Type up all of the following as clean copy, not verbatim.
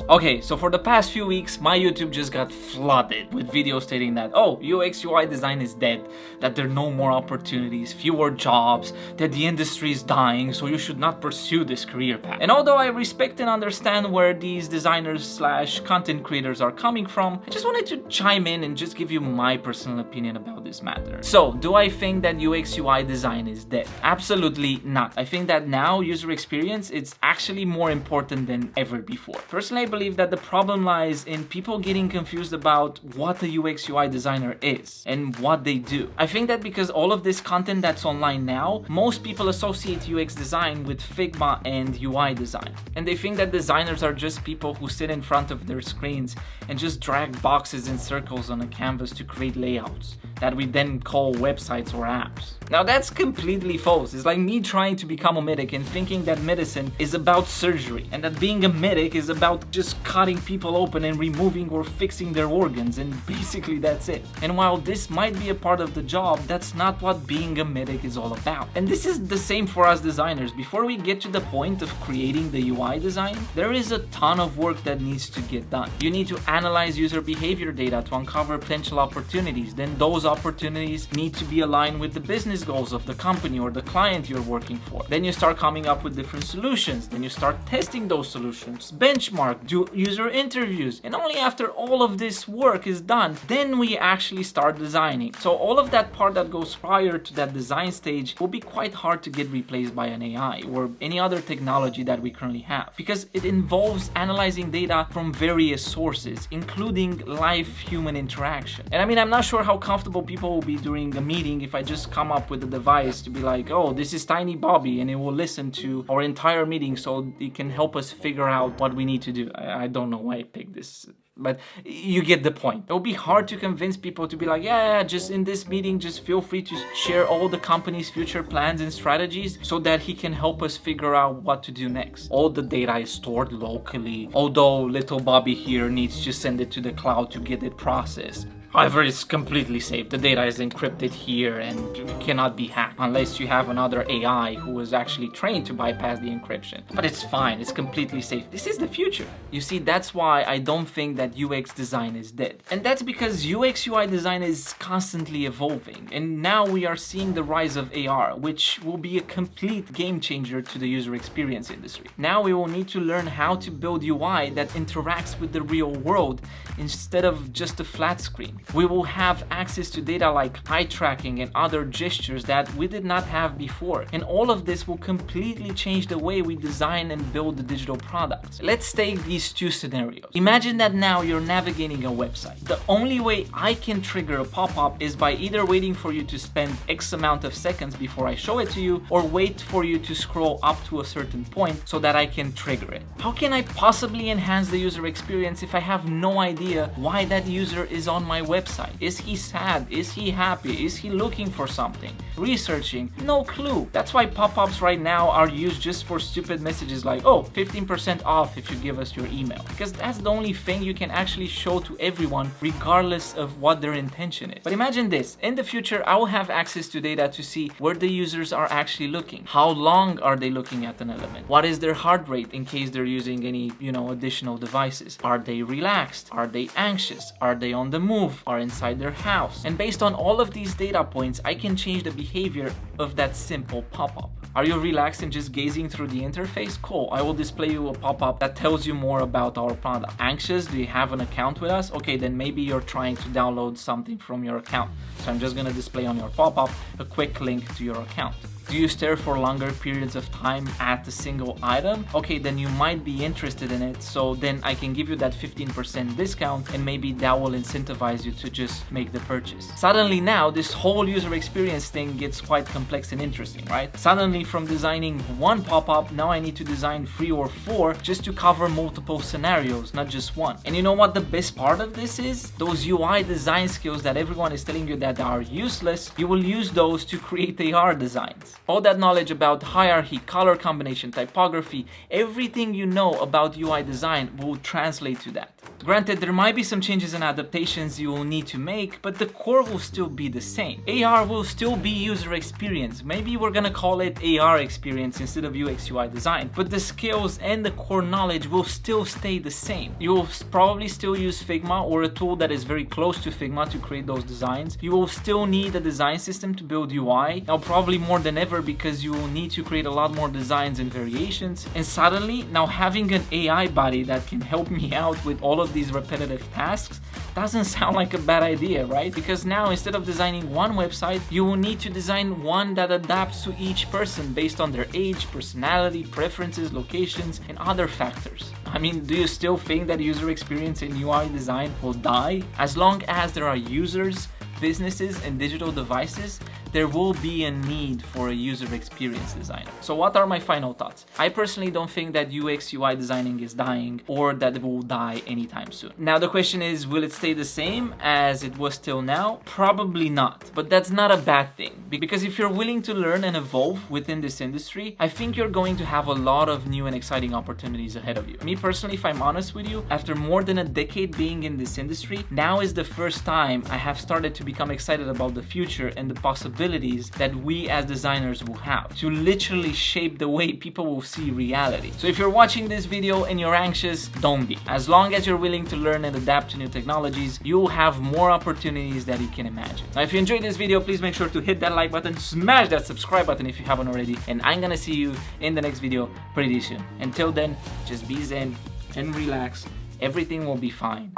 Okay, so for the past few weeks, my YouTube just got flooded with videos stating that, oh, UX UI design is dead, that there are no more opportunities, fewer jobs, that the industry is dying, so you should not pursue this career path. And although I respect and understand where these designers slash content creators are coming from, I just wanted to chime in and just give you my personal opinion about this matter. So, do I think that UX UI design is dead? Absolutely not. I think that now user experience is actually more important than ever before. Personally, I believe that the problem lies in people getting confused about what a UX UI designer is and what they do. I think that because all of this content that's online now, most people associate UX design with Figma and UI design. And they think that designers are just people who sit in front of their screens and just drag boxes in circles on a canvas to create layouts that we then call websites or apps. Now that's completely false. It's like me trying to become a medic and thinking that medicine is about surgery and that being a medic is about just cutting people open and removing or fixing their organs, and basically that's it. And while this might be a part of the job, that's not what being a medic is all about. And this is the same for us designers. Before we get to the point of creating the UI design, there is a ton of work that needs to get done. You need to analyze user behavior data to uncover potential opportunities. Then those opportunities need to be aligned with the business goals of the company or the client you're working for. Then you start coming up with different solutions. Then you start testing those solutions, benchmark, do user interviews. And only after all of this work is done, then we actually start designing. So all of that part that goes prior to that design stage will be quite hard to get replaced by an AI or any other technology that we currently have, because it involves analyzing data from various sources, including live human interaction. And I mean, I'm not sure how comfortable people will be during a meeting if I just come up with a device to be like, oh, this is Tiny Bobby, and it will listen to our entire meeting so it can help us figure out what we need to do. I don't know why I picked this, but you get the point. It will be hard to convince people to be like, yeah, just in this meeting, just feel free to share all the company's future plans and strategies so that he can help us figure out what to do next. All the data is stored locally, although little Bobby here needs to send it to the cloud to get it processed. However, it's completely safe. The data is encrypted here and cannot be hacked unless you have another AI who was actually trained to bypass the encryption. But it's fine, it's completely safe. This is the future. You see, that's why I don't think that UX design is dead. And that's because UX UI design is constantly evolving. And now we are seeing the rise of AR, which will be a complete game changer to the user experience industry. Now we will need to learn how to build UI that interacts with the real world instead of just a flat screen. We will have access to data like eye tracking and other gestures that we did not have before. And all of this will completely change the way we design and build the digital products. Let's take these two scenarios. Imagine that now you're navigating a website. The only way I can trigger a pop-up is by either waiting for you to spend X amount of seconds before I show it to you, or wait for you to scroll up to a certain point so that I can trigger it. How can I possibly enhance the user experience if I have no idea why that user is on my website? Is he sad? Is he happy? Is he looking for something? Researching? No clue. That's why pop-ups right now are used just for stupid messages like, oh, 15% off if you give us your email. Because that's the only thing you can actually show to everyone regardless of what their intention is. But imagine this. In the future, I will have access to data to see where the users are actually looking. How long are they looking at an element? What is their heart rate in case they're using any, additional devices? Are they relaxed? Are they anxious? Are they on the move? Are inside their house? And based on all of these data points, I can change the behavior of that simple pop-up. Are you relaxed and just gazing through the interface? Cool, I will display you a pop-up that tells you more about our product. Anxious? Do you have an account with us? Okay, then maybe you're trying to download something from your account. So I'm just gonna display on your pop-up a quick link to your account. Do you stare for longer periods of time at a single item? Okay, then you might be interested in it, so then I can give you that 15% discount and maybe that will incentivize you to just make the purchase. Suddenly now, this whole user experience thing gets quite complex and interesting, right? Suddenly from designing one pop-up, now I need to design 3 or 4 just to cover multiple scenarios, not just one. And you know what the best part of this is? Those UI design skills that everyone is telling you that are useless, you will use those to create AR designs. All that knowledge about hierarchy, color combination, typography, everything you know about UI design will translate to that. Granted, there might be some changes and adaptations you will need to make, but the core will still be the same. AR will still be user experience. Maybe we're gonna call it AR experience instead of UX UI design, but the skills and the core knowledge will still stay the same. You will probably still use Figma or a tool that is very close to Figma to create those designs. You will still need a design system to build UI, now probably more than ever because you will need to create a lot more designs and variations. And suddenly, now having an AI body that can help me out with all of these repetitive tasks doesn't sound like a bad idea, right? Because now instead of designing one website, you will need to design one that adapts to each person based on their age, personality, preferences, locations, and other factors. I mean, do you still think that user experience in UI design will die? As long as there are users, businesses, and digital devices, there will be a need for a user experience designer. So what are my final thoughts? I personally don't think that UX UI designing is dying or that it will die anytime soon. Now the question is, will it stay the same as it was till now? Probably not, but that's not a bad thing, because if you're willing to learn and evolve within this industry, I think you're going to have a lot of new and exciting opportunities ahead of you. Me personally, if I'm honest with you, after more than a decade being in this industry, now is the first time I have started to become excited about the future and the possibilities that we as designers will have to literally shape the way people will see reality. So if you're watching this video and you're anxious, don't be. As long as you're willing to learn and adapt to new technologies, you'll have more opportunities that you can imagine. Now, if you enjoyed this video, please make sure to hit that like button, smash that subscribe button if you haven't already, and I'm gonna see you in the next video pretty soon. Until then, just be zen and relax. Everything will be fine.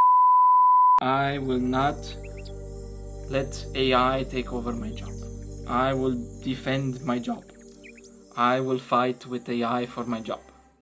I will not let AI take over my job. I will defend my job. I will fight with AI for my job.